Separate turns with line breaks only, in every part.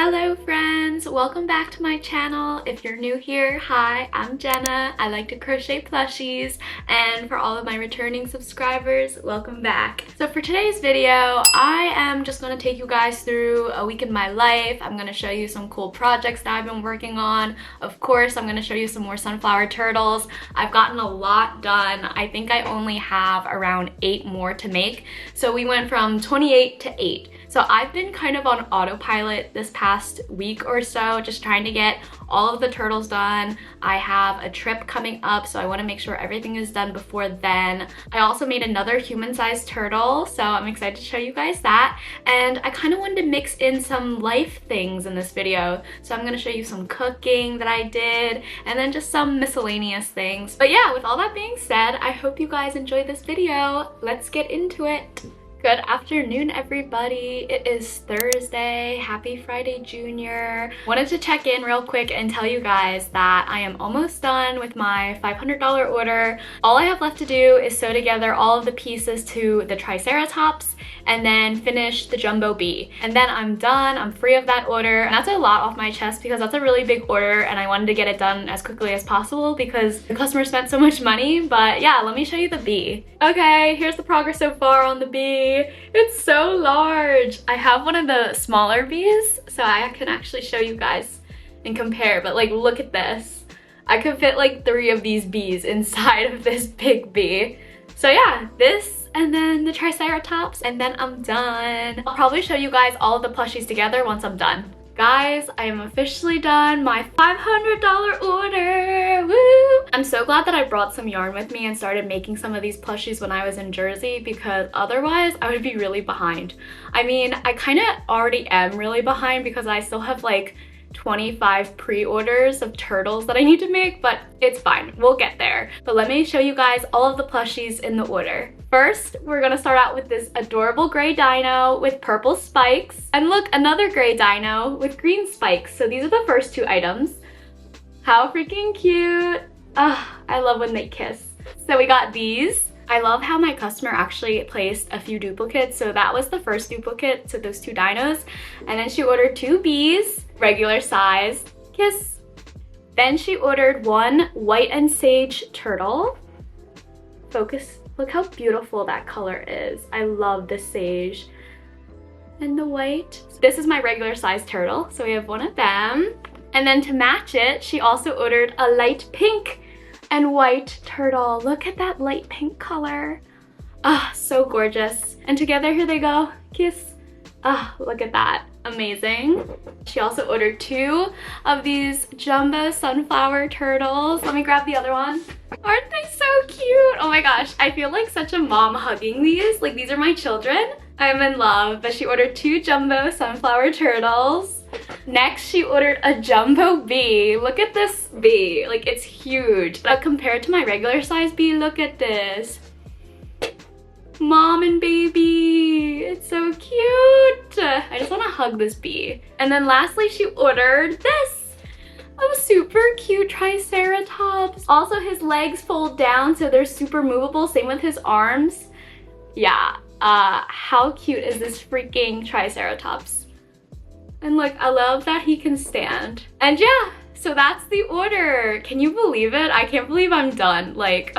Hello friends, welcome back to my channel. If you're new here, hi, I'm Jenna. I like to crochet plushies, and for all of my returning subscribers, welcome back. So for today's video, I am just going to take you guys through a week in my life. I'm going to show you some cool projects that I've been working on. Of course, I'm going to show you some more sunflower turtles. I've gotten a lot done. I think I only have around 8 more to make. So we went from 28 to 8. So I've been kind of on autopilot this past week or so, just trying to get all of the turtles done. I have a trip coming up, so I want to make sure everything is done before then. I also made another human-sized turtle, so I'm excited to show you guys that. And I kind of wanted to mix in some life things in this video. So I'm going to show you some cooking that I did, and then just some miscellaneous things. But yeah, with all that being said, I hope you guys enjoyed this video. Let's get into it. Good afternoon, everybody. It is Thursday. Happy Friday, Junior. Wanted to check in real quick and tell you guys that I am almost done with my $500 order. All I have left to do is sew together all of the pieces to the Triceratops and then finish the jumbo bee. And then I'm done. I'm free of that order. And that's a lot off my chest because that's a really big order and I wanted to get it done as quickly as possible because the customer spent so much money. But yeah, let me show you the bee. Okay, here's the progress so far on the bee. It's so large. I have one of the smaller bees, so I can actually show you guys and compare, but like, look at this. I could fit like 3 of these bees inside of this big bee. So yeah, this and then the Triceratops, and then I'm done. I'll probably show you guys all of the plushies together once I'm done. Guys, I am officially done my $500 order. Woo! I'm so glad that I brought some yarn with me and started making some of these plushies when I was in Jersey, because otherwise I would be really behind. I mean, I kind of already am really behind because I still have like 25 pre-orders of turtles that I need to make, but it's fine. We'll get there. But let me show you guys all of the plushies in the order. First, we're gonna start out with this adorable gray dino with purple spikes. And look, another gray dino with green spikes. So these are the first 2 items. How freaking cute. Ah, I love when they kiss. So we got these. I love how my customer actually placed a few duplicates. So that was the first duplicate to those 2 dinos. And then she ordered 2 bees, regular size, kiss. Then she ordered 1 white and sage turtle. Focus, look how beautiful that color is. I love the sage and the white. This is my regular size turtle, so we have 1 of them. And then to match it, she also ordered a light pink and white turtle. Look at that light pink color. Ah, so gorgeous. And together, here they go. Kiss. Ah, look at that. Amazing. She also ordered 2 of these jumbo sunflower turtles. Let me grab the other one. Aren't they so cute? Oh my gosh, I feel like such a mom hugging these. Like, these are my children. I'm in love. But she ordered 2 jumbo sunflower turtles. Next, she ordered a jumbo bee. Look at this bee. Like, it's huge. But compared to my regular size bee, look at this. Mom and baby. It's so cute. I just want to hug this bee. And then lastly, she ordered this. A super cute Triceratops. Also, his legs fold down, so they're super movable. Same with his arms. Yeah. How cute is this freaking Triceratops? And look, I love that he can stand. And yeah, so that's the order. Can you believe it? I can't believe I'm done. Like,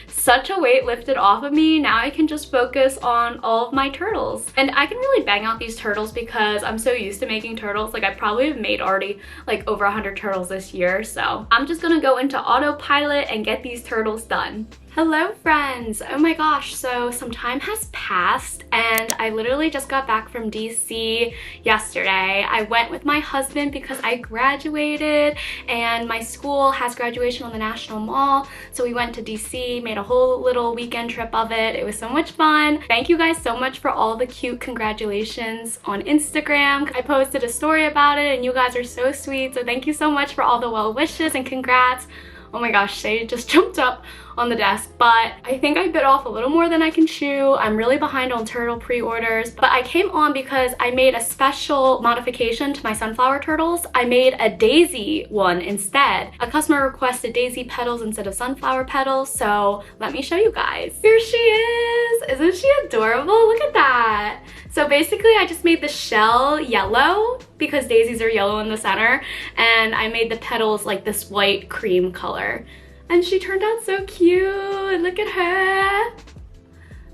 such a weight lifted off of me. Now I can just focus on all of my turtles. And I can really bang out these turtles because I'm so used to making turtles. Like, I probably have made already like over 100 turtles this year. So I'm just gonna go into autopilot and get these turtles done. Hello friends! Oh my gosh, so some time has passed and I literally just got back from DC yesterday. I went with my husband because I graduated and my school has graduation on the National Mall. So we went to DC, made a whole little weekend trip of it. It was so much fun. Thank you guys so much for all the cute congratulations on Instagram. I posted a story about it and you guys are so sweet. So thank you so much for all the well wishes and congrats. Oh my gosh, they just jumped up on the desk, but I think I bit off a little more than I can chew. I'm really behind on turtle pre-orders, but I came on because I made a special modification to my sunflower turtles. I made a daisy one instead. A customer requested daisy petals instead of sunflower petals, so let me show you guys. Here she is! Isn't she adorable? Look at that! So basically I just made the shell yellow because daisies are yellow in the center, and I made the petals like this white cream color. And she turned out so cute. Look at her.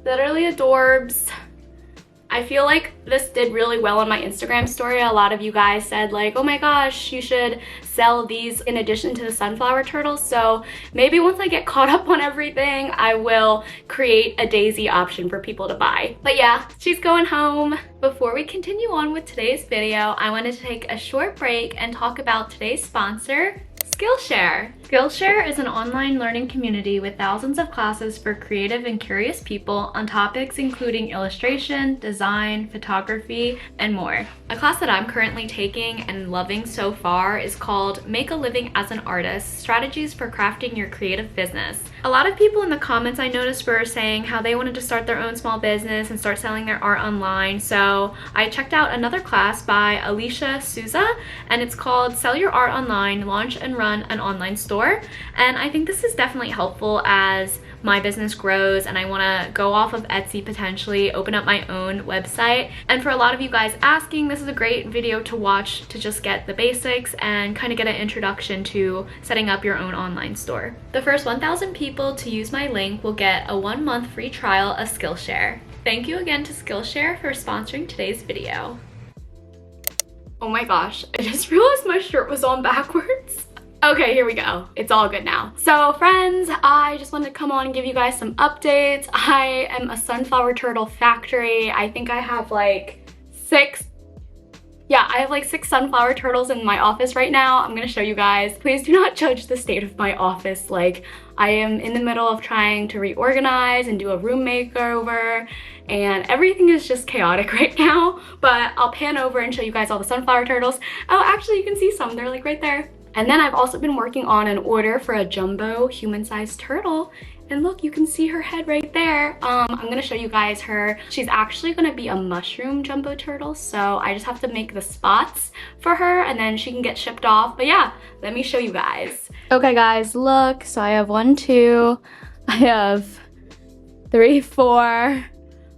Literally adorbs. I feel like this did really well on my Instagram story. A lot of you guys said like, oh my gosh, you should sell these in addition to the sunflower turtles. So maybe once I get caught up on everything, I will create a daisy option for people to buy. But yeah, she's going home. Before we continue on with today's video, I wanted to take a short break and talk about today's sponsor, Skillshare. Skillshare is an online learning community with thousands of classes for creative and curious people on topics including illustration, design, photography, and more. A class that I'm currently taking and loving so far is called Make a Living as an Artist: Strategies for Crafting Your Creative Business. A lot of people in the comments I noticed were saying how they wanted to start their own small business and start selling their art online, so I checked out another class by Alicia Souza, and it's called Sell Your Art Online, Launch and Run an Online Store. And I think this is definitely helpful as my business grows and I want to go off of Etsy, potentially open up my own website. And for a lot of you guys asking, this is a great video to watch to just get the basics and kind of get an introduction to setting up your own online store. The first 1,000 people to use my link will get a 1-month free trial of Skillshare. Thank you again to Skillshare for sponsoring today's video. Oh my gosh, I just realized my shirt was on backwards. Okay, here we go. It's all good now. So friends, I just wanted to come on and give you guys some updates. I am a sunflower turtle factory. I think I have like 6 sunflower turtles in my office right now. I'm gonna show you guys. Please do not judge the state of my office. Like, I am in the middle of trying to reorganize and do a room makeover, and everything is just chaotic right now. But I'll pan over and show you guys all the sunflower turtles. Oh, actually you can see some, they're like right there. And then I've also been working on an order for a jumbo human-sized turtle. And look, you can see her head right there. I'm gonna show you guys her. She's actually gonna be a mushroom jumbo turtle, so I just have to make the spots for her and then she can get shipped off. But yeah, let me show you guys. Okay guys, look, so I have 1, 2, I have 3, 4,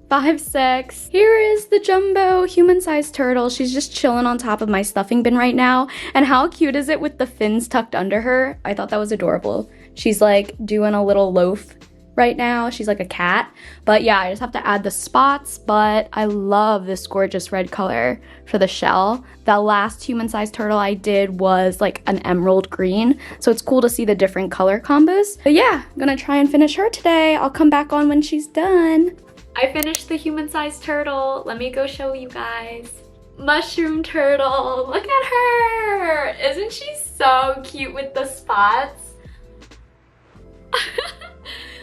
5, 6. Here is the jumbo human-sized turtle. She's just chilling on top of my stuffing bin right now. And how cute is it with the fins tucked under her? I thought that was adorable. She's like doing a little loaf right now. She's like a cat. But yeah, I just have to add the spots, but I love this gorgeous red color for the shell. The last human-sized turtle I did was like an emerald green, so it's cool to see the different color combos. But yeah, I'm gonna try and finish her today. I'll come back on when she's done. I finished the human-sized turtle. Let me go show you guys. Mushroom turtle, look at her. Isn't she so cute with the spots?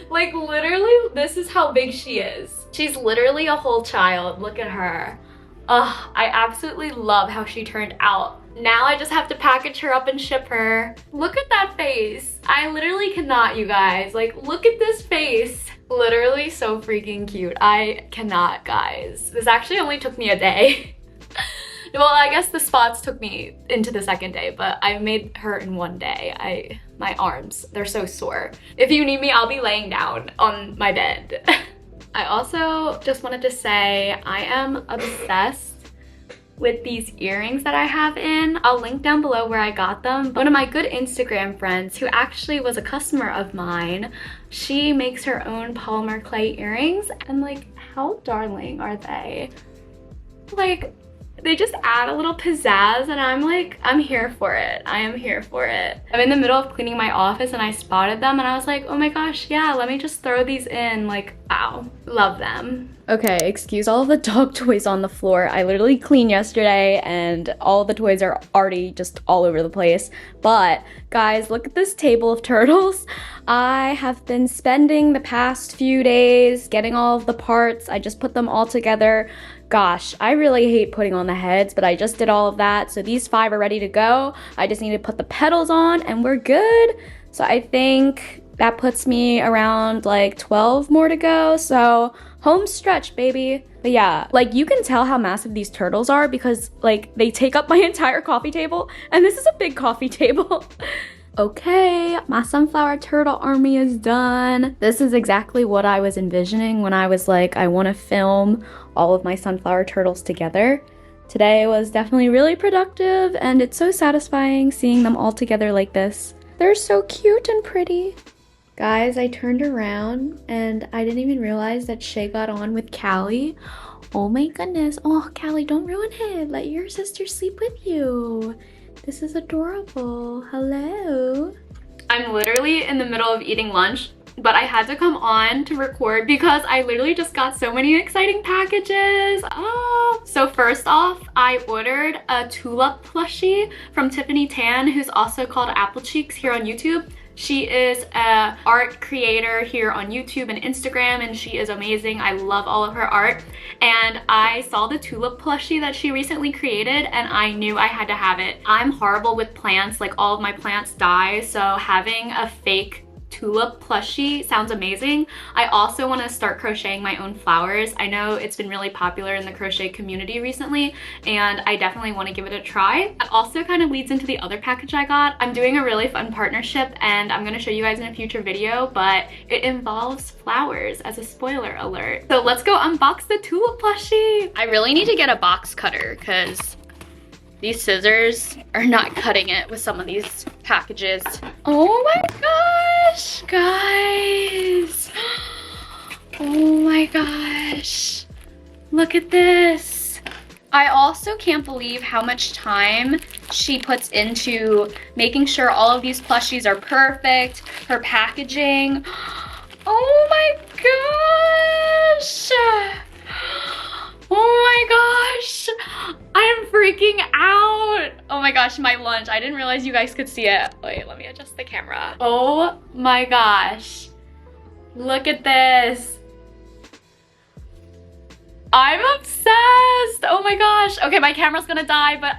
Like literally, this is how big she is. She's literally a whole child, look at her. Ugh, I absolutely love how she turned out. Now I just have to package her up and ship her. Look at that face. I literally cannot, you guys. Like, look at this face. Literally so freaking cute. I cannot, guys. This actually only took me a day. Well, I guess the spots took me into the second day, but I made her in 1 day. My arms, they're so sore. If you need me, I'll be laying down on my bed. I also just wanted to say I am obsessed with these earrings that I have in. I'll link down below where I got them. One of my good Instagram friends, who actually was a customer of mine, she makes her own polymer clay earrings, and like, how darling are they? Like, they just add a little pizzazz, and I'm like, I'm here for it. I am here for it. I'm in the middle of cleaning my office and I spotted them and I was like, oh my gosh, yeah, let me just throw these in. Like, wow, love them. Okay, excuse all of the dog toys on the floor. I literally cleaned yesterday and all the toys are already just all over the place. But guys, look at this table of turtles. I have been spending the past few days getting all of the parts. I just put them all together. Gosh, I really hate putting on the heads, but I just did all of that. So these 5 are ready to go. I just need to put the petals on and we're good. So I think that puts me around like 12 more to go. So home stretch, baby. But yeah, like you can tell how massive these turtles are because like they take up my entire coffee table, and this is a big coffee table. Okay, my sunflower turtle army is done. This is exactly what I was envisioning when I was like, I want to film all of my sunflower turtles together. Today was definitely really productive, and it's so satisfying seeing them all together like this. They're so cute and pretty. Guys, I turned around and I didn't even realize that Shay got on with Callie. Oh my goodness. Oh, Callie, don't ruin it. Let your sister sleep with you. This is adorable. Hello. I'm literally in the middle of eating lunch, but I had to come on to record because I literally just got so many exciting packages. Oh. So first off, I ordered a tulip plushie from Tiffany Tan, who's also called Apple Cheeks here on YouTube. She is an art creator here on YouTube and Instagram, and she is amazing. I love all of her art. And I saw the tulip plushie that she recently created, and I knew I had to have it. I'm horrible with plants, like all of my plants die, so having a fake tulip plushie sounds amazing. I also want to start crocheting my own flowers. I know it's been really popular in the crochet community recently, and I definitely want to give it a try. That also kind of leads into the other package I got. I'm doing a really fun partnership, and I'm going to show you guys in a future video, but it involves flowers as a spoiler alert. So let's go unbox the tulip plushie. I really need to get a box cutter because these scissors are not cutting it with some of these packages. Oh my gosh, guys. Oh my gosh. Look at this. I also can't believe how much time she puts into making sure all of these plushies are perfect, her packaging. Oh my gosh. Oh my gosh, I am freaking out. Oh my gosh, my lunch. I didn't realize you guys could see it. Wait, let me adjust the camera. Oh my gosh, look at this. I'm obsessed. Oh my gosh. Okay, my camera's gonna die, but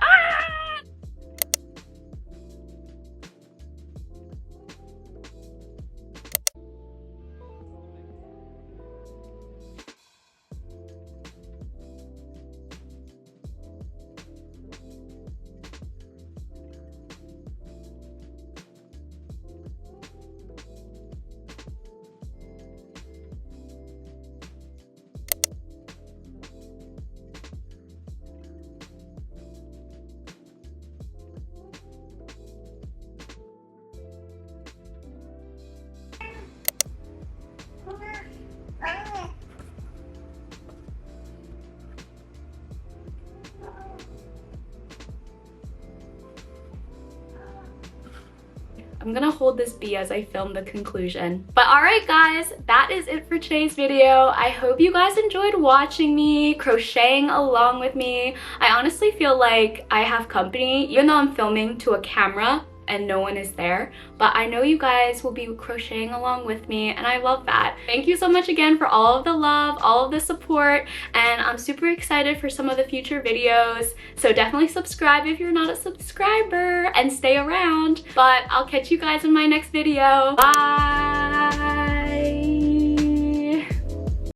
I'm gonna hold this B as I film the conclusion. But alright guys, that is it for today's video. I hope you guys enjoyed watching me, crocheting along with me. I honestly feel like I have company, even though I'm filming to a camera and no one is there, but I know you guys will be crocheting along with me, and I love that. Thank you so much again for all of the love, all of the support, and I'm super excited for some of the future videos, so definitely subscribe if you're not a subscriber and stay around. But I'll catch you guys in my next video. Bye!